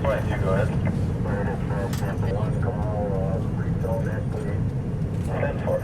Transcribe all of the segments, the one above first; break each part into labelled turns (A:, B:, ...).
A: 22, go ahead. 1 call, 3 call, next, please. 10-4.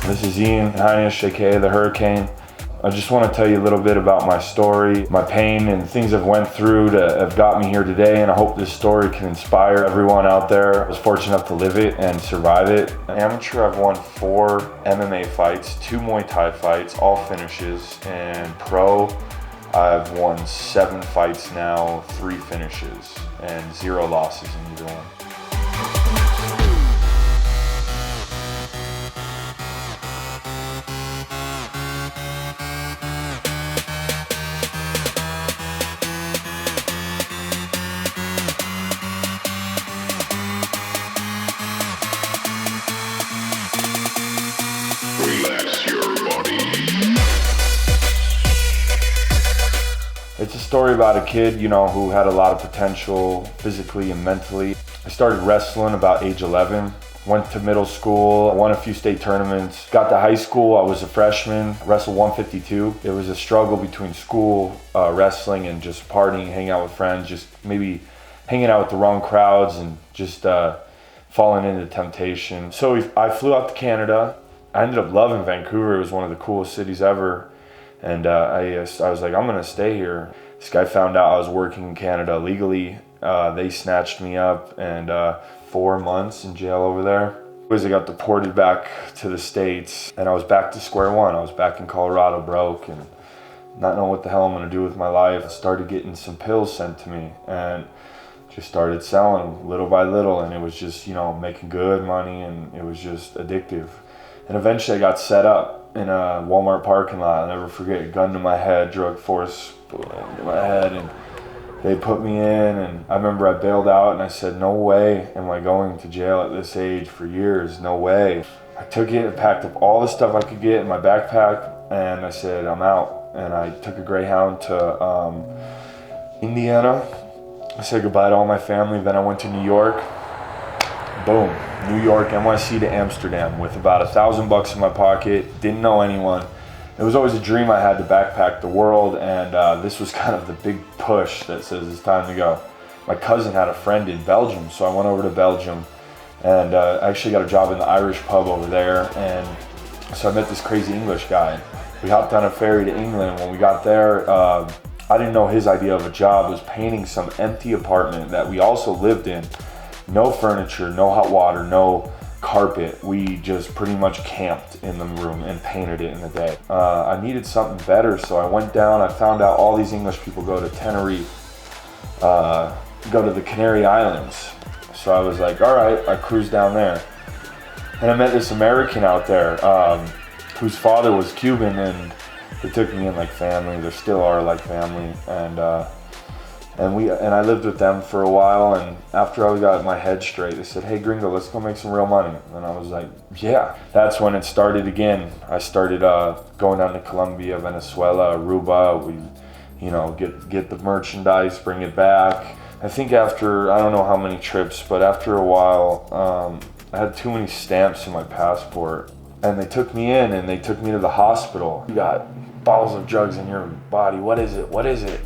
B: This is Heinisch, aka the Hurricane. I just want to tell you a little bit about my story, my pain, and things I've went through to have got me here today, and I hope this story can inspire everyone out there. I was fortunate enough to live it and survive it. Amateur, I've won 4 MMA fights, 2 Muay Thai fights, all finishes, and pro, I've won 7 fights now, 3 finishes, and 0 losses in either one. It's a story about a kid, who had a lot of potential physically and mentally. I started wrestling about age 11, went to middle school, won a few state tournaments. Got to high school, I was a freshman, wrestled 152. It was a struggle between school, wrestling, and just partying, hanging out with friends, just maybe hanging out with the wrong crowds and just falling into temptation. So I flew out to Canada. I ended up loving Vancouver. It was one of the coolest cities ever. And I was like, I'm gonna stay here. This guy found out I was working in Canada illegally. They snatched me up, and 4 months in jail over there. I got deported back to the States, and I was back to square one. I was back in Colorado, broke, and not knowing what the hell I'm gonna do with my life. I started getting some pills sent to me, and just started selling little by little, and it was just, making good money, and it was just addictive. And eventually I got set up in a Walmart parking lot. I'll never forget, a gun to my head, drug force, boom, to my head, and they put me in, and I remember I bailed out and I said, no way am I going to jail at this age for years, no way. I took it and packed up all the stuff I could get in my backpack, and I said, I'm out. And I took a Greyhound to Indiana. I said goodbye to all my family. Then I went to New York. Boom, New York, NYC to Amsterdam with about $1,000 in my pocket, didn't know anyone. It was always a dream I had to backpack the world, and this was kind of the big push that says it's time to go. My cousin had a friend in Belgium, so I went over to Belgium, and I actually got a job in the Irish pub over there, and so I met this crazy English guy. We hopped on a ferry to England. When we got there, I didn't know his idea of a job was painting some empty apartment that we also lived in. No furniture, no hot water, no carpet. We just pretty much camped in the room and painted it in the day. I needed something better, so I went down. I found out all these English people go to Tenerife, go to the Canary Islands. So I was like, all right, I cruised down there. And I met this American out there whose father was Cuban, and they took me in like family. They still are like family. And I lived with them for a while, and after I got my head straight, they said, hey gringo, let's go make some real money. And I was like, yeah. That's when it started again. I started going down to Colombia, Venezuela, Aruba. We, you know, get the merchandise, bring it back. I think after, I don't know how many trips, but after a while, I had too many stamps in my passport, and they took me in and they took me to the hospital. You got bottles of drugs in your body, what is it, what is it?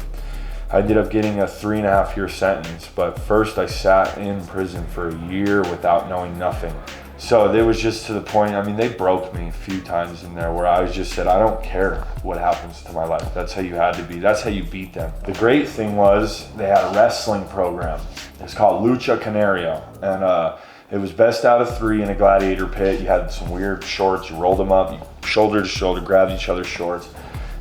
B: I ended up getting a 3.5-year sentence, but first I sat in prison for a year without knowing nothing. So it was just to the point, I mean, they broke me a few times in there where I was just said, I don't care what happens to my life. That's how you had to be. That's how you beat them. The great thing was they had a wrestling program. It's called Lucha Canaria. And it was best out of 3 in a gladiator pit. You had some weird shorts. You rolled them up, you shoulder to shoulder, grabbed each other's shorts.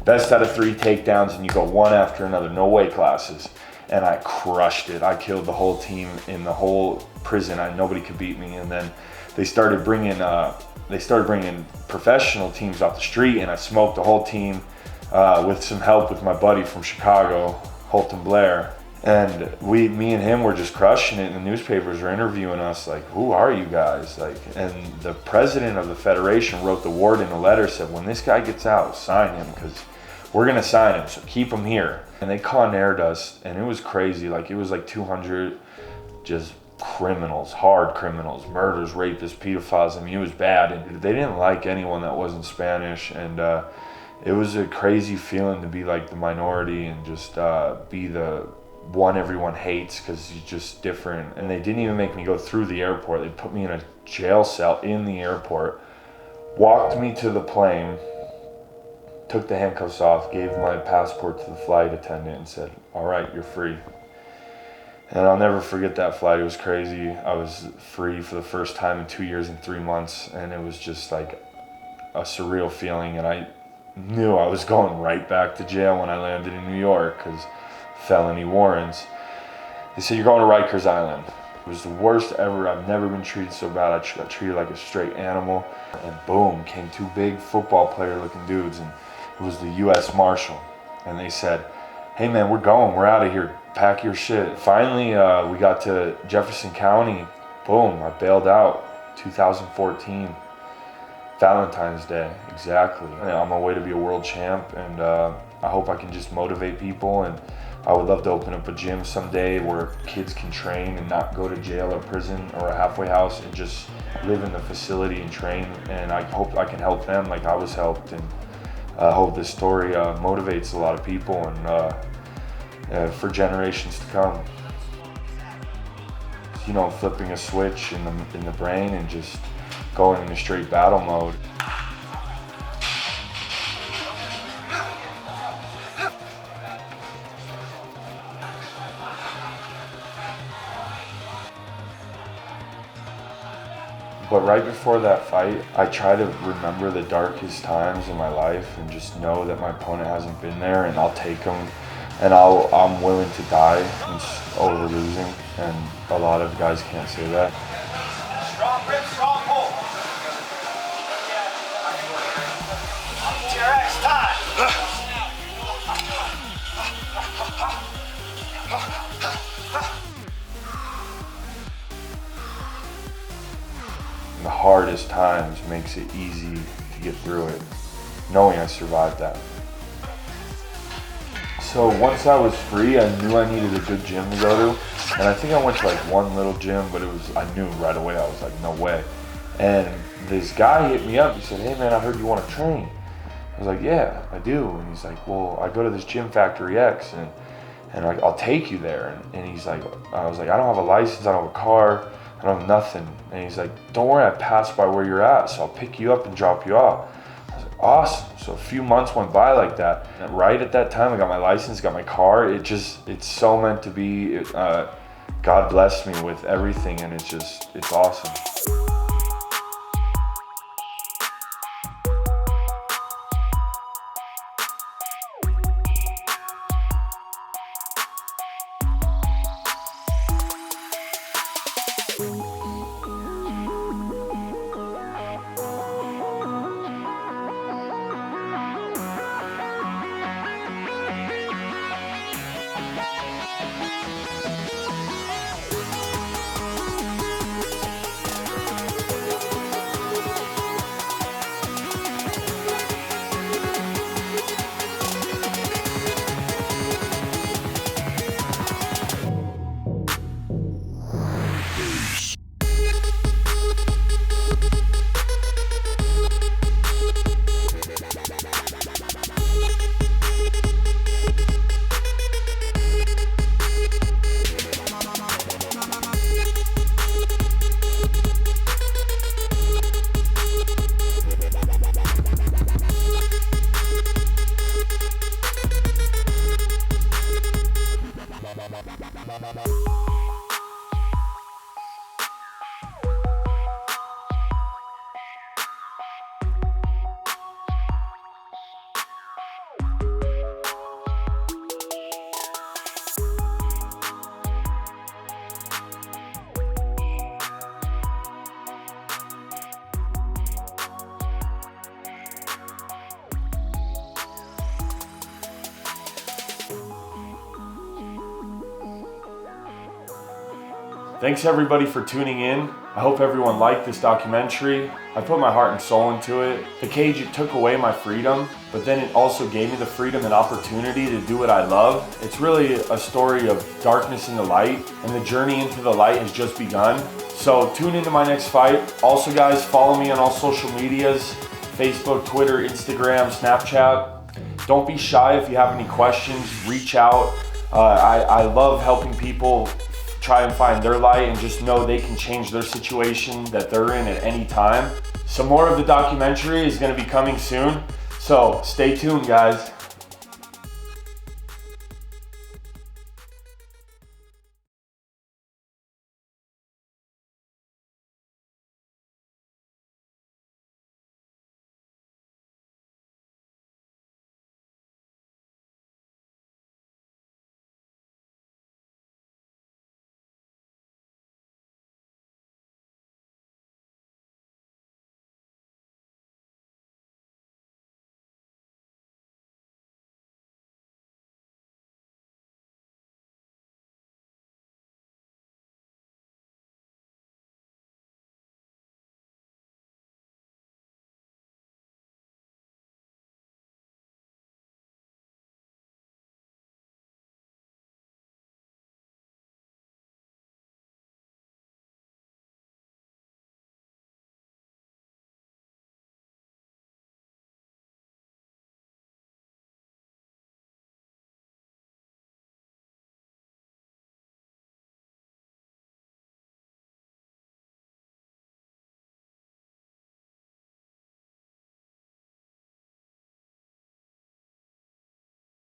B: Best out of 3 takedowns, and you go one after another, no weight classes. And I crushed it. I killed the whole team in the whole prison. Nobody could beat me. And then they started bringing professional teams off the street, and I smoked the whole team with some help with my buddy from Chicago, Holton Blair. And me and him were just crushing it, and the newspapers were interviewing us like, who are you guys? Like, and the president of the federation wrote the warden a letter, said, when this guy gets out, sign him, because we're gonna sign him, so keep him here. And they con-aired us, and it was crazy. Like, it was like 200 just criminals, hard criminals, murders, rapists, pedophiles. I mean, it was bad, and they didn't like anyone that wasn't Spanish. And it was a crazy feeling to be like the minority and just be the one everyone hates because you're just different. And they didn't even make me go through the airport. They put me in a jail cell in the airport, walked me to the plane, took the handcuffs off, gave my passport to the flight attendant and said, all right, you're free. And I'll never forget that flight. It was crazy. I was free for the first time in 2 years and 3 months, and it was just like a surreal feeling. And I knew I was going right back to jail when I landed in New York because felony warrants. They said, you're going to Rikers Island. It was the worst ever. I've never been treated so bad. I got treated like a straight animal. And boom, came 2 big football player looking dudes, and it was the U.S. Marshal. And they said, hey man, we're going, we're out of here, pack your shit. Finally, we got to Jefferson County. Boom, I bailed out, 2014. Valentine's Day, exactly. I'm on my way to be a world champ, and I hope I can just motivate people. And I would love to open up a gym someday where kids can train and not go to jail or prison or a halfway house and just live in the facility and train. And I hope I can help them like I was helped. And I hope this story motivates a lot of people and for generations to come. You know, flipping a switch in the brain and just going into straight battle mode. But right before that fight, I try to remember the darkest times in my life and just know that my opponent hasn't been there, and I'll take him, and I'm willing to die over losing, and a lot of guys can't say that.
A: Strong grip, strong pull. TRX, time.
B: The hardest times makes it easy to get through it, knowing I survived that. So once I was free, I knew I needed a good gym to go to, and I think I went to like one little gym, but I knew right away, I was like, no way. And this guy hit me up, he said, hey man, I heard you want to train. I was like, yeah, I do. And he's like, well, I go to this gym, Factory X, and I'll take you there. And he's like, I was like, I don't have a license, I don't have a car, I don't have nothing. And he's like, don't worry, I passed by where you're at, so I'll pick you up and drop you off. I was like, awesome. So a few months went by like that. And right at that time, I got my license, got my car. It's so meant to be. God blessed me with everything, and it's awesome. Thanks everybody for tuning in. I hope everyone liked this documentary. I put my heart and soul into it. The cage, it took away my freedom, but then it also gave me the freedom and opportunity to do what I love. It's really a story of darkness into light, and the journey into the light has just begun. So tune into my next fight. Also guys, follow me on all social medias, Facebook, Twitter, Instagram, Snapchat. Don't be shy. If you have any questions, reach out. I love helping people try and find their light and just know they can change their situation that they're in at any time. Some more of the documentary is going to be coming soon, so stay tuned guys.